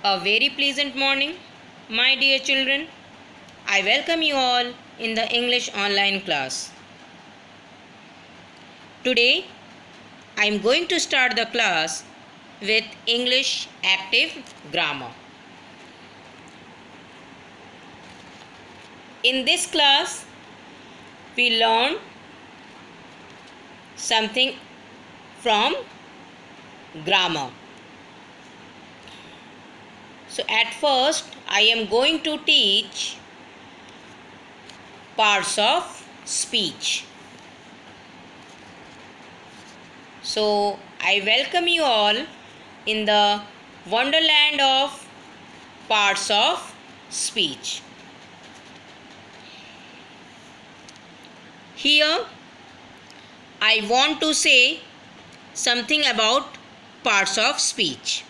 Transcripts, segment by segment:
A very pleasant morning, my dear children. I welcome you all in the English online class. Today, I am going to start the class with English active grammar. In this class, we learn something from grammar. So at first, I am going to teach parts of speech. So I welcome you all in the wonderland of parts of speech. Here I want to say something about parts of speech.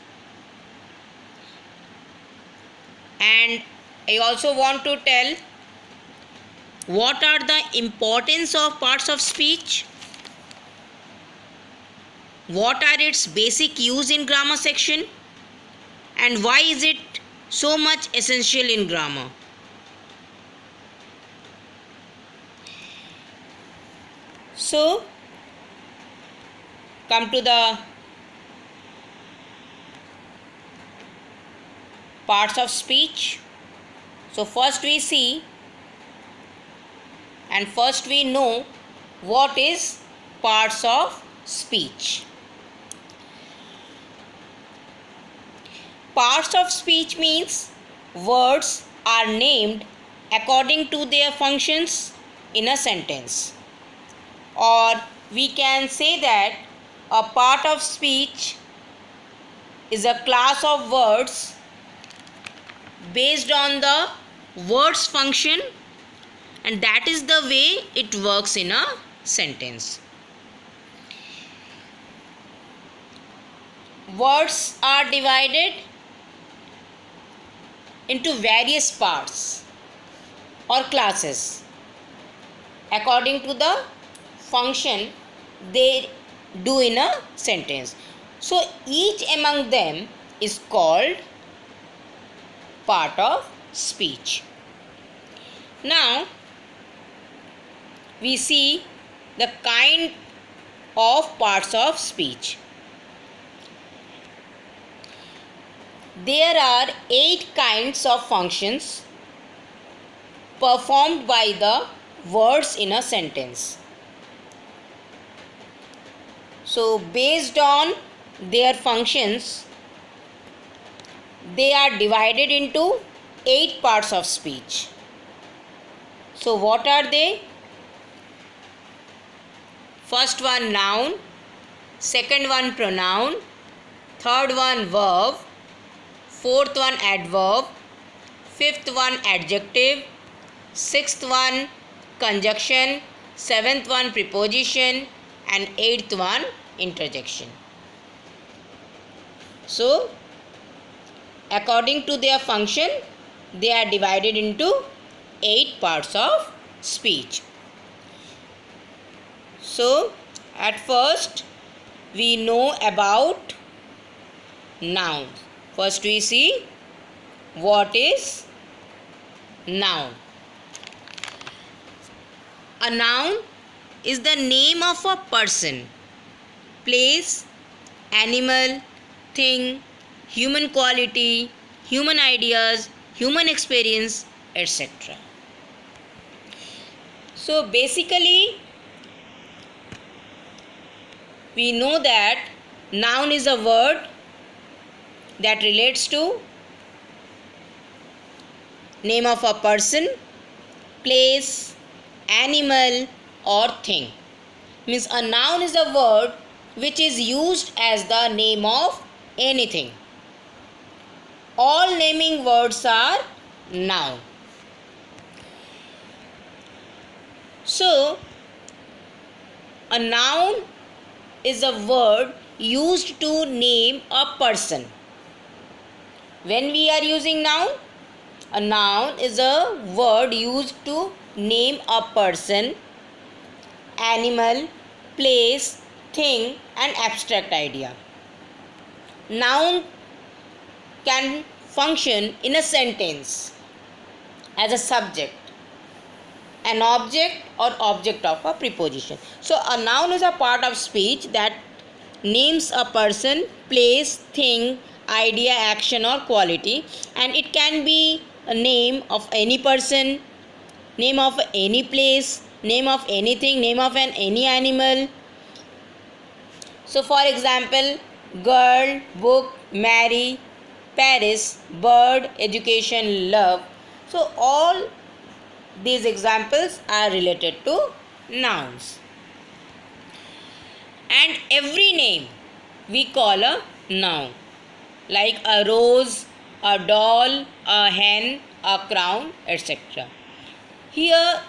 And I also want to tell what are the importance of parts of speech, what are its basic use in grammar section, and why is it so much essential in grammar. So, come to the parts of speech. So first we see and first we know what is parts of speech. Parts of speech means words are named according to their functions in a sentence. Or we can say that a part of speech is a class of words based on the word's function, and that is the way it works in a sentence. Words are divided into various parts or classes according to the function they do in a sentence. So each among them is called part of speech. Now we see the kind of parts of speech. There are 8 kinds of functions performed by the words in a sentence. So based on their functions, they are divided into 8 parts of speech. So what are they? First one noun, second one pronoun, third one verb, fourth one adverb, fifth one adjective, sixth one conjunction, seventh one preposition, and eighth one interjection. So according to their function, they are divided into 8 parts of speech. So, at first, we know about nouns. First, we see what is noun. A noun is the name of a person, place, animal, thing, human quality, human ideas, human experience, etc. So basically, we know that noun is a word that relates to name of a person, place, animal, or thing. Means a noun is a word which is used as the name of anything. All naming words are noun. So, a noun is a word used to name a person. When we are using noun, a noun is a word used to name a person, animal, place, thing, and abstract idea. Noun can function in a sentence as a subject, an object or object of a preposition. So a noun is a part of speech that names a person, place, thing, idea, action or quality, and it can be a name of any person, name of any place, name of anything, name of any animal. So for example, girl, book, marry, Paris, bird, education, love. So all these examples are related to nouns. And every name we call a noun, like a rose, a doll, a hen, a crown, etc. Here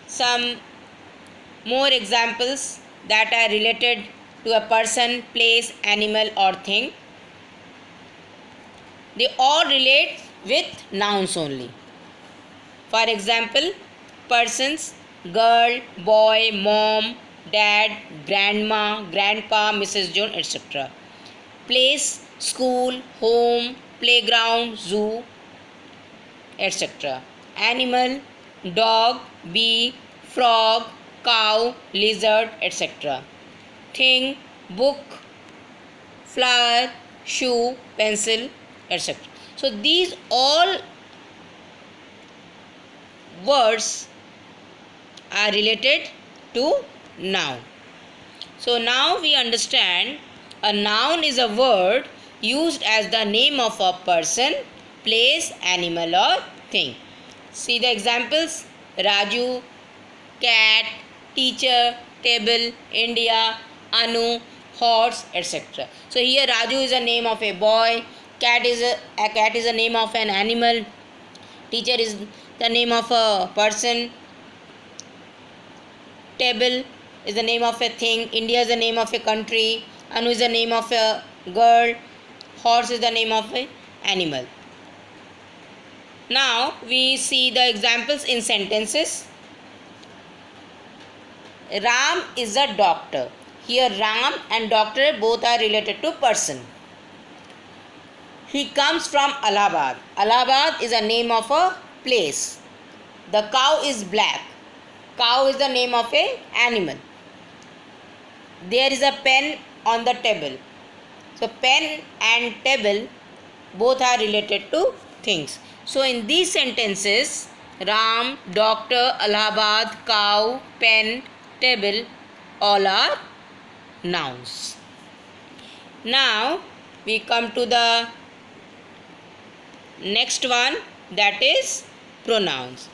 some more examples that are related to a person, place, animal or thing. They all relate with nouns only. For example, persons, girl, boy, mom, dad, grandma, grandpa, Mrs. John, etc. Place, school, home, playground, zoo, etc. Animal, dog, bee, frog, cow, lizard, etc. Thing, book, flower, shoe, pencil, etc. So these all words are related to noun. So now we understand a noun is a word used as the name of a person, place, animal or thing. See the examples: Raju, cat, teacher, table, India, Anu, horse, etc. So here Raju is a name of a boy, cat is a name of an animal, teacher is the name of a person, table is the name of a thing, India is the name of a country, Anu is the name of a girl, horse is the name of an animal. Now we see the examples in sentences. Ram is a doctor. Here Ram and doctor both are related to person. He comes from Allahabad. Allahabad is a name of a place. The cow is black. Cow is the name of a animal. There is a pen on the table. So pen and table both are related to things. So in these sentences, Ram, doctor, Allahabad, cow, pen, table, all are nouns. Now we come to the next one, that is pronouns.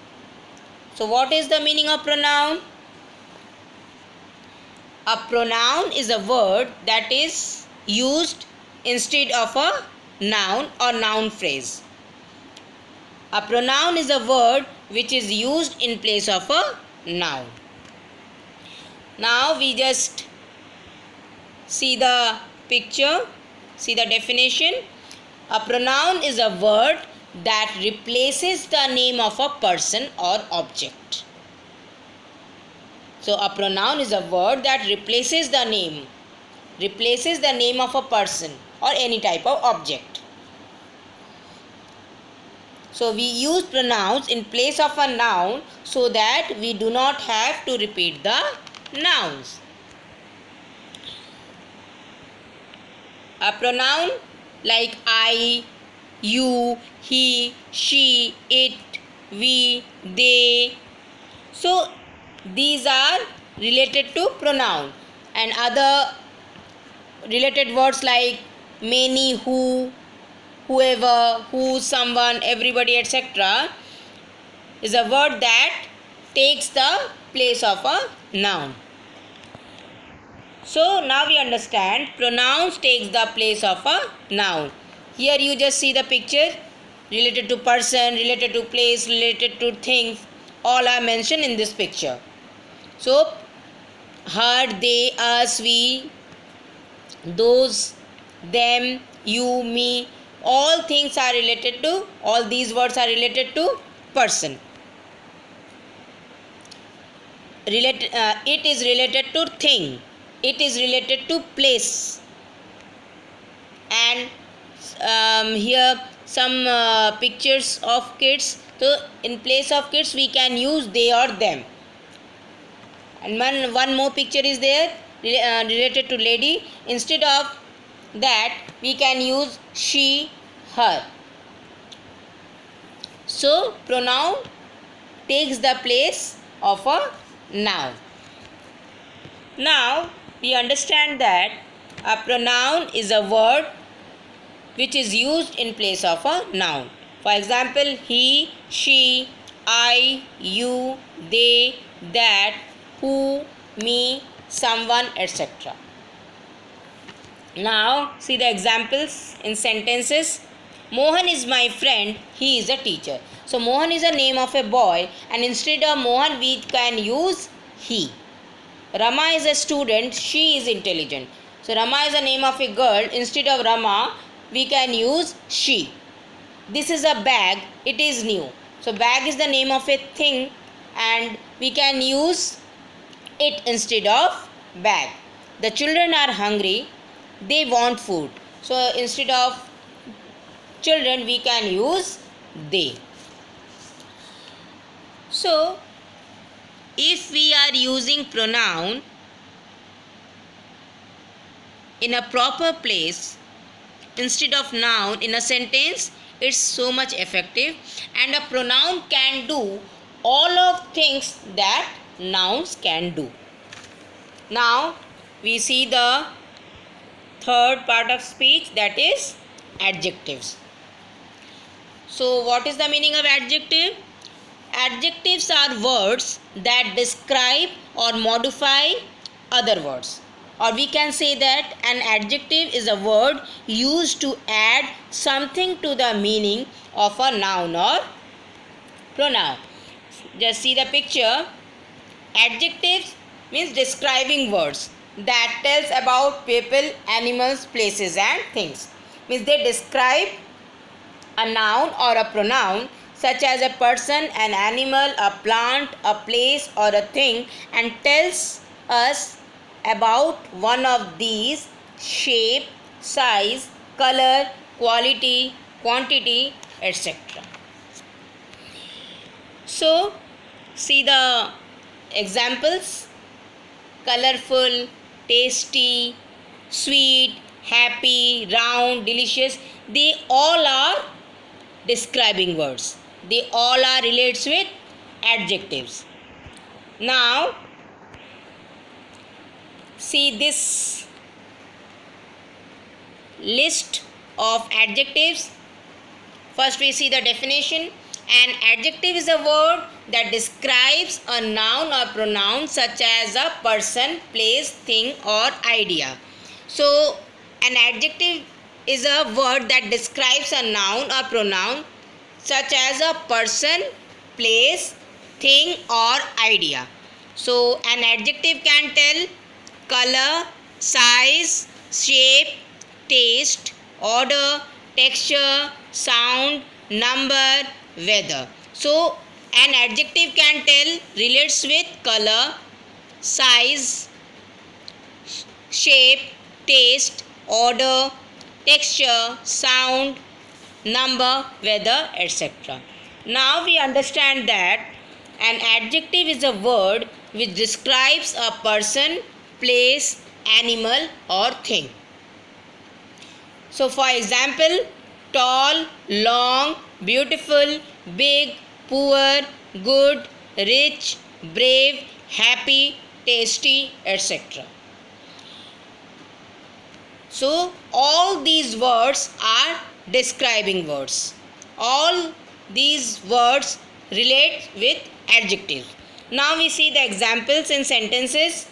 So what is the meaning of pronoun? A pronoun is a word that is used instead of a noun or noun phrase. A pronoun is a word which is used in place of a noun. Now we just see the picture, see the definition. A pronoun is a word that replaces the name of a person or object. So a pronoun is a word that replaces the name of a person or any type of object. So we use pronouns in place of a noun so that we do not have to repeat the nouns. A pronoun like I, you, he, she, it, we, they. So these are related to pronoun, and other related words like many, who, whoever, who, someone, everybody, etc. is a word that takes the place of a noun. So now we understand pronouns takes the place of a noun. Here you just see the picture, related to person, related to place, related to things, all are mentioned in this picture. So her, they, us, we, those, them, you, me, all things are related to, all these words are related to person. It is related to thing. It is related to place. And here some pictures of kids. So in place of kids we can use they or them. And one more picture is there related to lady. Instead of that we can use she, her. So pronoun takes the place of a noun. Now we understand that a pronoun is a word which is used in place of a noun. For example, he, she, I, you, they, that, who, me, someone, etc. Now see the examples in sentences. Mohan is my friend, he is a teacher. So Mohan is a name of a boy, and instead of Mohan we can use he. Rama is a student, she is intelligent. So Rama is a name of a girl, instead of Rama we can use she. This is a bag, it is new. So bag is the name of a thing and we can use it instead of bag. The children are hungry, they want food. So instead of children we can use they. So if we are using pronoun in a proper place instead of noun in a sentence, it's so much effective, and a pronoun can do all of things that nouns can do. Now we see the third part of speech, that is adjectives. So what is the meaning of adjective? Adjectives are words that describe or modify other words. Or we can say that an adjective is a word used to add something to the meaning of a noun or pronoun. Just see the picture. Adjectives means describing words that tells about people, animals, places and things. Means they describe a noun or a pronoun such as a person, an animal, a plant, a place or a thing, and tells us about one of these: shape, size, color, quality, quantity, etc. So see the examples: colorful, tasty, sweet, happy, round, delicious. They all are describing words. They all are related with adjectives. Now see this list of adjectives. First we see the definition. An adjective is a word that describes a noun or pronoun such as a person, place, thing or idea. So an adjective is a word that describes a noun or pronoun such as a person, place, thing or idea. So an adjective can tell color, size, shape, taste, odor, texture, sound, number, weather. So an adjective can tell relates with color, size, shape, taste, odor, texture, sound, number, weather, etc. Now we understand that an adjective is a word which describes a person, place, animal or thing. So for example, tall, long, beautiful, big, poor, good, rich, brave, happy, tasty, etc. So all these words are describing words. All these words relate with adjectives. Now we see the examples in sentences.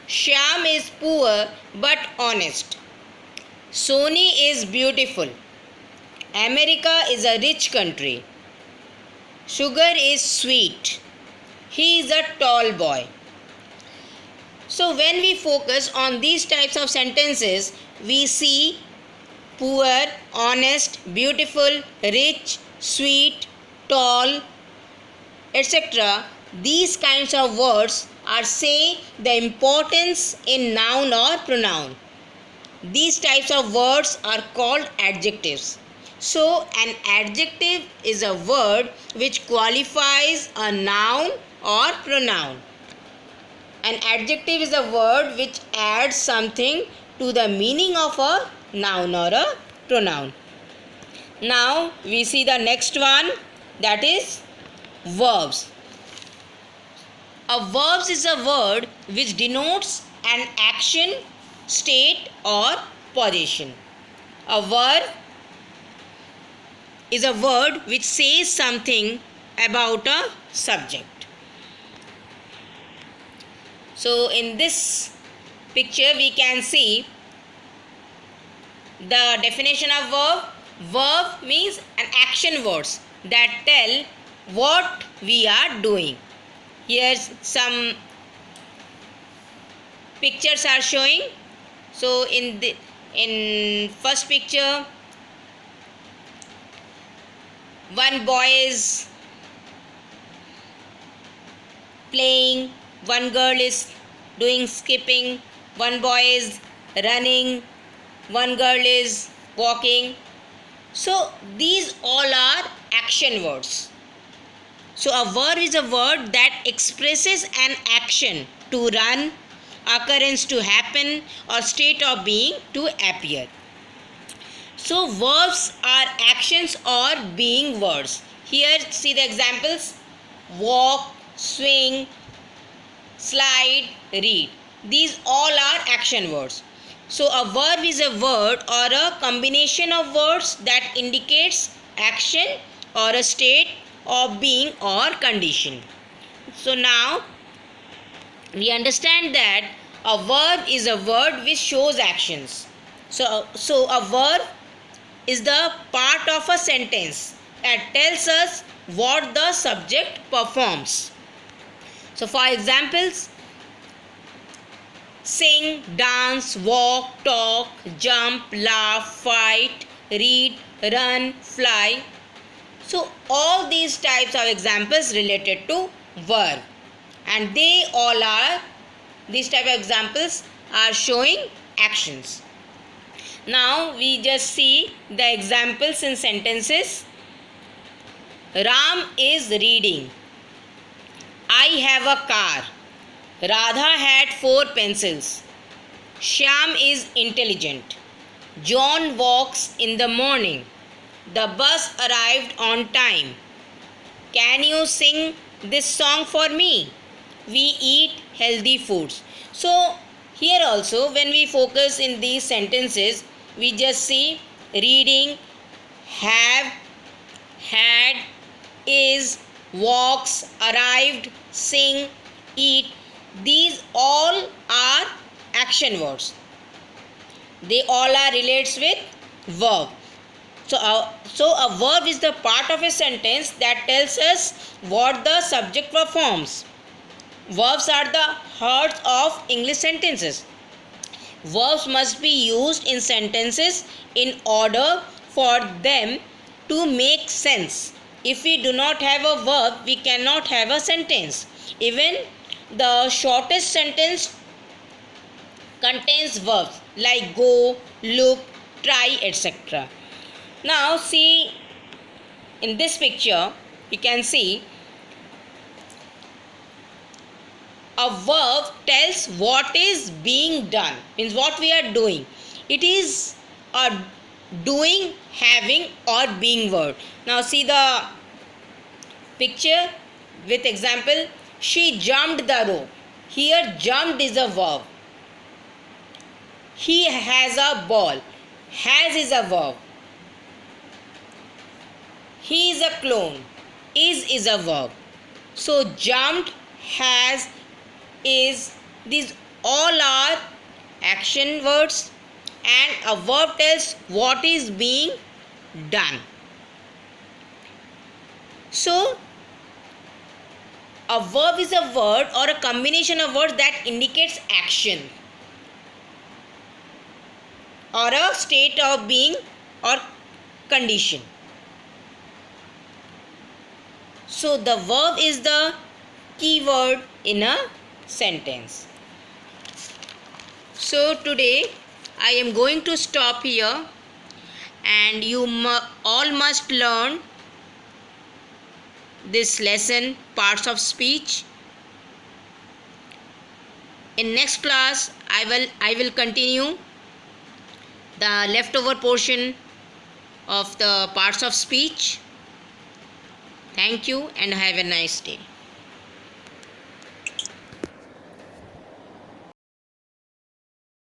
Shyam is poor but honest. Sony is beautiful. America is a rich country. Sugar is sweet. He is a tall boy. So when we focus on these types of sentences, we see poor, honest, beautiful, rich, sweet, tall, etc. These kinds of words are saying the importance in noun or pronoun. these types of words are called adjectives. So, an adjective is a word which qualifies a noun or pronoun. An adjective is a word which adds something to the meaning of a noun or a pronoun. Now, we see the next one, that is verbs. A verb is a word which denotes an action, state or position. A verb is a word which says something about a subject. So in this picture we can see the definition of verb. Verb means an action words that tell what we are doing. Here's some pictures are showing. So in first picture, one boy is playing, one girl is doing skipping, one boy is running, one girl is walking. So these all are action words. So a verb is a word that expresses an action to run, occurrence to happen or state of being to appear. So verbs are actions or being words. Here see the examples: walk, swing, slide, read. These all are action words. So a verb is a word or a combination of words that indicates action or a state of being or condition. So now we understand that a verb is a word which shows actions. So a verb is the part of a sentence that tells us what the subject performs. So for examples, sing, dance, walk, talk, jump, laugh, fight, read, run, fly. So all these types of examples related to verb, and these type of examples are showing actions. Now we just see the examples in sentences. Ram is reading. I have a car. Radha had 4 pencils. Shyam is intelligent. John walks in the morning. The bus arrived on time. Can you sing this song for me? We eat healthy foods. So here also when we focus in these sentences, we just see reading, have, had, is, walks, arrived, sing, eat. These all are action words. They all are relates with verb. So a verb is the part of a sentence that tells us what the subject performs. Verbs are the heart of English sentences. Verbs must be used in sentences in order for them to make sense. If we do not have a verb, we cannot have a sentence. Even the shortest sentence contains verbs like go, look, try, etc. Now see in this picture, you can see a verb tells what is being done, means what we are doing. It is a doing, having or being word. Now see the picture with example. She jumped the rope. Here jumped is a verb. He has a ball. Has is a verb. He is a clone. Is a verb. So jumped, has, is, these all are action words, and a verb tells what is being done. So a verb is a word or a combination of words that indicates action or a state of being or condition. So the verb is the key word in a sentence. So today I am going to stop here, and you all must learn this lesson, parts of speech. In next class I will continue the leftover portion of the parts of speech. Thank you and have a nice day.